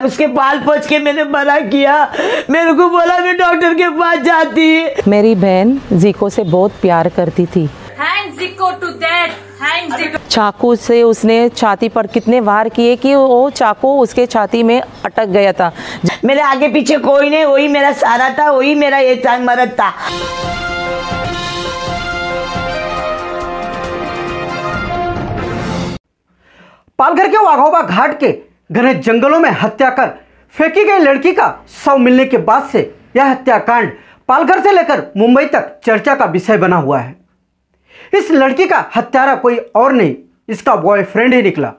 उसके बाल पोंछ के मैंने मना किया, मेरे को बोला मैं डॉक्टर के पास जाती। मेरी बहन जीको से बहुत प्यार करती थी। चाकू से उसने छाती पर कितने वार किए कि वो चाकू उसके छाती में अटक गया था। मेरे आगे पीछे कोई नहीं, वही मेरा सहारा था, वही मेरा ये मदद था। पालघर के वाघोबा घाट के घने जंगलों में हत्या कर फेंकी गई लड़की का शव मिलने के बाद से यह हत्याकांड पालघर से लेकर मुंबई तक चर्चा का विषय बना हुआ है। इस लड़की का हत्यारा कोई और नहीं, इसका बॉयफ्रेंड ही निकला,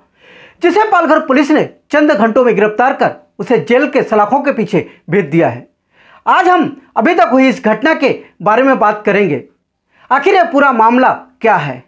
जिसे पालघर पुलिस ने चंद घंटों में गिरफ्तार कर उसे जेल के सलाखों के पीछे भेज दिया है। आज हम अभी तक हुई इस घटना के बारे में बात करेंगे। आखिर यह पूरा मामला क्या है?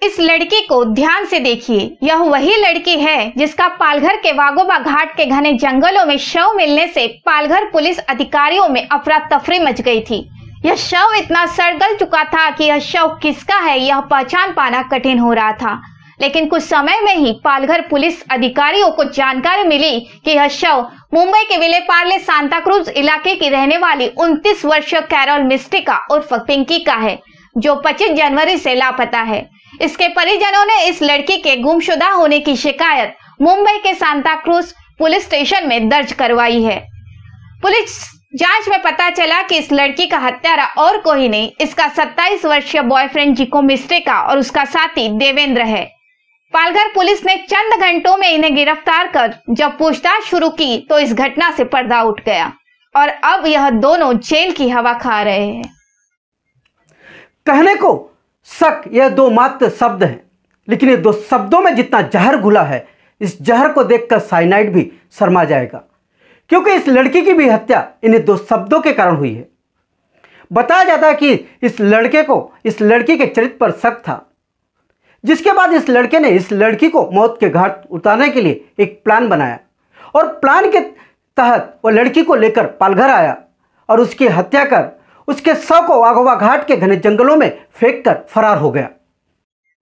इस लड़की को ध्यान से देखिए। यह वही लड़की है जिसका पालघर के वाघोबा घाट के घने जंगलों में शव मिलने से पालघर पुलिस अधिकारियों में अफरा तफरी मच गई थी। यह शव इतना सड़गल चुका था कि यह शव किसका है यह पहचान पाना कठिन हो रहा था। लेकिन कुछ समय में ही पालघर पुलिस अधिकारियों को जानकारी मिली कि यह शव मुंबई के विले पार्ले सांता क्रूज इलाके की रहने वाली 29 वर्षीय कैरोल मिस्टिका उर्फ पिंकी का है, जो 25 जनवरी से लापता है। इसके परिजनों ने इस लड़की के गुमशुदा होने की शिकायत मुंबई के सांता क्रूज पुलिस स्टेशन में दर्ज करवाई है। पुलिस जांच में पता चला कि इस लड़की का हत्यारा और कोई नहीं, इसका 27 वर्षीय बॉयफ्रेंड जिको मिस्टेका और उसका साथी देवेंद्र है। पालघर पुलिस ने चंद घंटों में इन्हें गिरफ्तार कर जब पूछताछ शुरू की तो इस घटना से पर्दा उठ गया और अब यह दोनों जेल की हवा खा रहे हैं। कहने को शक यह दो मात्र शब्द हैं, लेकिन ये दो शब्दों में जितना जहर घुला है, इस जहर को देखकर साइनाइड भी शर्मा जाएगा, क्योंकि इस लड़की की भी हत्या इन्हीं दो शब्दों के कारण हुई है। बताया जाता है कि इस लड़के को इस लड़की के चरित्र पर शक था, जिसके बाद इस लड़के ने इस लड़की को मौत के घाट उतारने के लिए एक प्लान बनाया और प्लान के तहत वो लड़की को लेकर पालघर आया और उसकी हत्या कर उसके शव को वाघोबा घाट के घने जंगलों में फेंक कर फरार हो गया।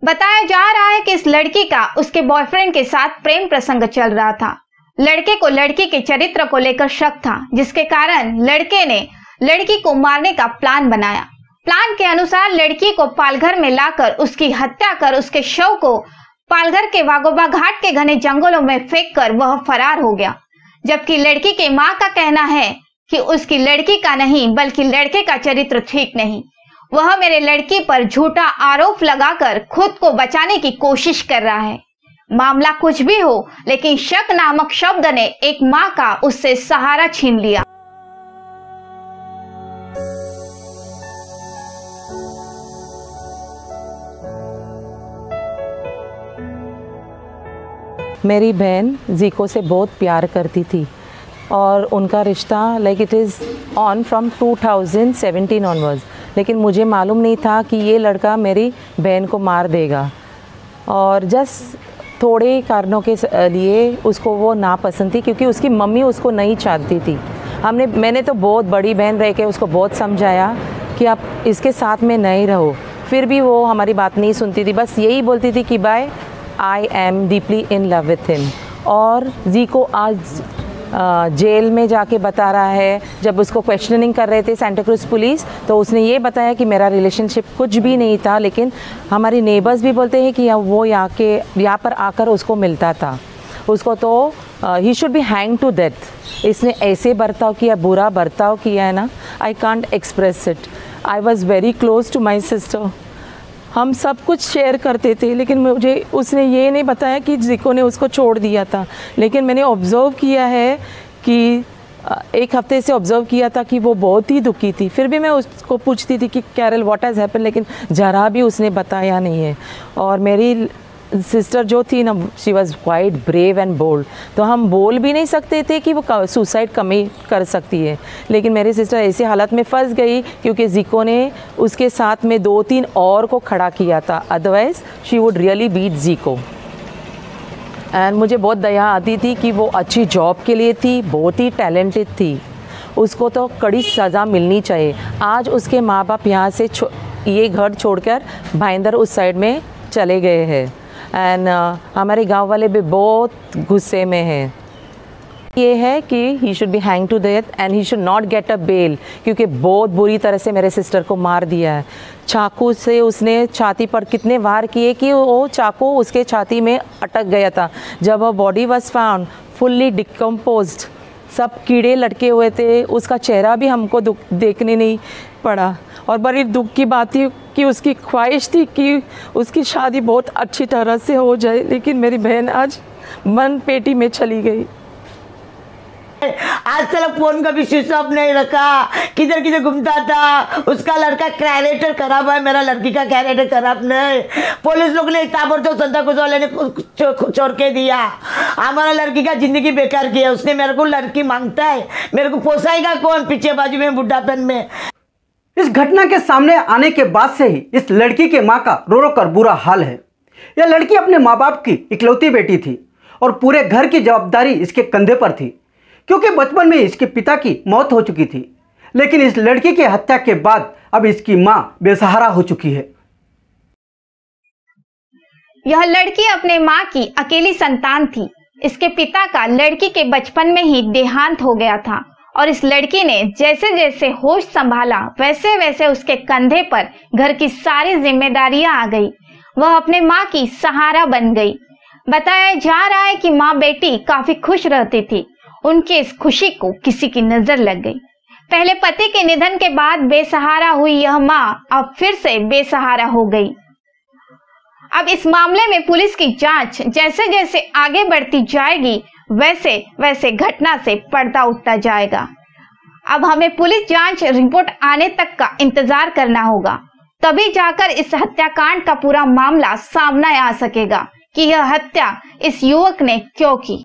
बताया जा रहा है कि इस लड़की का उसके बॉयफ्रेंड के साथ प्रेम प्रसंग चल रहा था। लड़के को लड़की के चरित्र को लेकर शक था, जिसके कारण लड़के ने लड़की को मारने का प्लान बनाया। प्लान के अनुसार लड़की को पालघर में लाकर उसकी हत्या कर उसके शव को पालघर के वाघोबा घाट के घने जंगलों में फेंक कर वह फरार हो गया। जबकि लड़की के मां का कहना है कि उसकी लड़की का नहीं बल्कि लड़के का चरित्र ठीक नहीं, वह मेरे लड़की पर झूठा आरोप लगाकर खुद को बचाने की कोशिश कर रहा है। मामला कुछ भी हो, लेकिन शक नामक शब्द ने एक मां का उससे सहारा छीन लिया। मेरी बहन जीको से बहुत प्यार करती थी और उनका रिश्ता like it is on from 2017 onwards, लेकिन मुझे मालूम नहीं था कि ये लड़का मेरी बहन को मार देगा। और जस्ट थोड़े कारणों के लिए उसको वो नापसंद थी, क्योंकि उसकी मम्मी उसको नहीं चाहती थी। मैंने तो बहुत बड़ी बहन रह के उसको बहुत समझाया कि आप इसके साथ में नहीं रहो, फिर भी वो हमारी बात नहीं सुनती थी। बस यही बोलती थी कि बाय I am deeply in love with him. और जीको आज जेल में जाके बता रहा है, जब उसको क्वेश्चनिंग कर रहे थे सांता क्रूज पुलिस, तो उसने ये बताया कि मेरा रिलेशनशिप कुछ भी नहीं था, लेकिन हमारी नेबर्स भी बोलते हैं कि वो यहाँ पर आकर उसको मिलता था। उसको तो he should be hang to death. इसने ऐसे बर्ताव किया, बुरा बर्ताव किया है ना, I can't express it. I was very close to my sister, हम सब कुछ शेयर करते थे, लेकिन मुझे उसने ये नहीं बताया कि जिको ने उसको छोड़ दिया था। लेकिन मैंने ऑब्ज़र्व किया है कि एक हफ्ते से ऑब्ज़र्व किया था कि वो बहुत ही दुखी थी। फिर भी मैं उसको पूछती थी कि कैरल व्हाट हैज़ हैपन, लेकिन ज़रा भी उसने बताया नहीं है। और मेरी सिस्टर जो थी ना, she was quite brave and bold, तो हम बोल भी नहीं सकते थे कि वो सुसाइड कमिट कर सकती है। लेकिन मेरी सिस्टर ऐसी हालत में फंस गई क्योंकि जिको ने उसके साथ में 2-3 और को खड़ा किया था, otherwise she would really beat Zico. And मुझे बहुत दया आती थी कि वो अच्छी जॉब के लिए थी, बहुत ही टैलेंटेड थी, उसको तो कड़ी सज़ा मिलनी चाहिए। आज उसके माँ बाप यहाँ से ये घर छोड़कर भाईंदर उस साइड में चले गए हैं। एंड हमारे गांव वाले भी बहुत गुस्से में हैं। ये है कि he should be hang to death and he should not get a bail, क्योंकि बहुत बुरी तरह से मेरे सिस्टर को मार दिया है। चाकू से उसने छाती पर कितने वार किए कि वो चाकू उसके छाती में अटक गया था। जब वो body was found fully decomposed, सब कीड़े लटके हुए थे, उसका चेहरा भी हमको देखने नहीं पड़ा। और बड़ी दुख की बात थी कि उसकी ख्वाहिश थी कि उसकी शादी बहुत अच्छी तरह से हो जाए, लेकिन मेरी बहन आज मन पेटी में चली गई। आज तक फोन का भी स्विच ऑफ नहीं रखा, किधर किधर घूमता था। उसका लड़का कैरेक्टर खराब है, मेरा लड़की का कैरेक्टर खराब नहीं। पुलिस लोग ने ताबड़तोड़ संता कुछ वाले ने छोड़ के दिया। हमारा लड़की का जिंदगी बेकार किया उसने। मेरे को लड़की मांगता है, मेरे को पोसाएगा कौन पीछे बाजू में बुढ़ापन में। इस घटना के सामने आने के बाद से ही इस लड़की के मां का रो रो कर बुरा हाल है। यह लड़की अपने माँ बाप की इकलौती बेटी थी और पूरे घर की जवाबदारी इसके कंधे पर थी, क्योंकि बचपन में इसके पिता की मौत हो चुकी थी। लेकिन इस लड़की की हत्या के बाद अब इसकी मां बेसहारा हो चुकी है। यह लड़की अपने मां की अकेली संतान थी। इसके पिता का लड़की के बचपन में ही देहांत हो गया था और इस लड़की ने जैसे जैसे होश संभाला वैसे वैसे उसके कंधे पर घर की सारी जिम्मेदारियां आ गई। वह अपने मां की सहारा बन गई। बताया जा रहा है कि मां बेटी काफी खुश रहती थी। उनकी इस खुशी को किसी की नजर लग गई। पहले पति के निधन के बाद बेसहारा हुई यह मां अब फिर से बेसहारा हो गई। अब इस मामले में पुलिस की जांच जैसे जैसे आगे बढ़ती जाएगी वैसे वैसे घटना से पर्दा उठता जाएगा। अब हमें पुलिस जांच रिपोर्ट आने तक का इंतजार करना होगा, तभी जाकर इस हत्याकांड का पूरा मामला सामने आ सकेगा कि यह हत्या इस युवक ने क्यों की।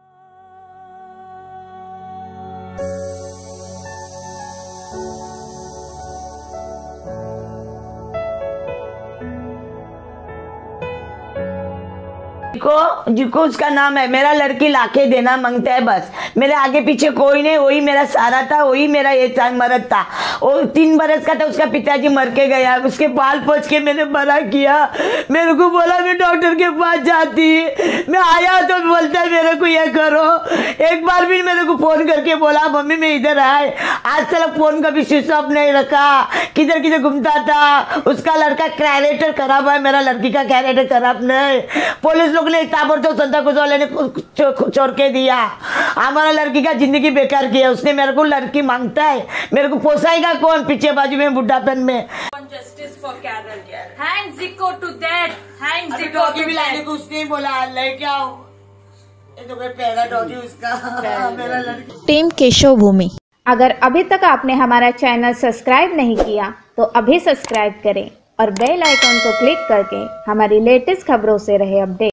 जिको उसका नाम है, मेरा लड़की लाके देना मांगता है बस। मेरे आगे पीछे कोई नहीं, वही मेरा सहारा था, वही मेरा ये मरद था। वो 3 बरस का था, उसका पिताजी मर के गया। उसके बाल पोछ के मैंने बड़ा किया। मेरे को बोला मैं डॉक्टर के पास जाती, मैं आया तो बोलता है मेरे को ये करो। एक बार भी मेरे को फोन करके बोला मम्मी मैं इधर आए। आज तक फोन का भी स्विच ऑफ नहीं रखा, किधर किधर घूमता था। उसका लड़का कैरेक्टर खराब है, मेरा लड़की का कैरेक्टर खराब नहीं। पुलिस लोग ने ताबड़तोड़ संता कुछ वाले ने छोड़ के दिया। हमारा लड़की का जिंदगी बेकार किया उसने। मेरे को लड़की मांगता है, मेरे को पोसाएगा कौन पीछे बाजू में बुढ़ापन में। Justice for Carol. Hang Zico to death. Hang Zico doggy to भी लाने death. को उसने बोला लेके आओ। ये तो कोई पहला डॉगी उसका मेरा लड़की। टीम केशव भूमि। अगर अभी तक आपने हमारा चैनल सब्सक्राइब नहीं किया तो अभी सब्सक्राइब करें और बेल आइकॉन को क्लिक करके हमारी लेटेस्ट खबरों से रहे अपडेट।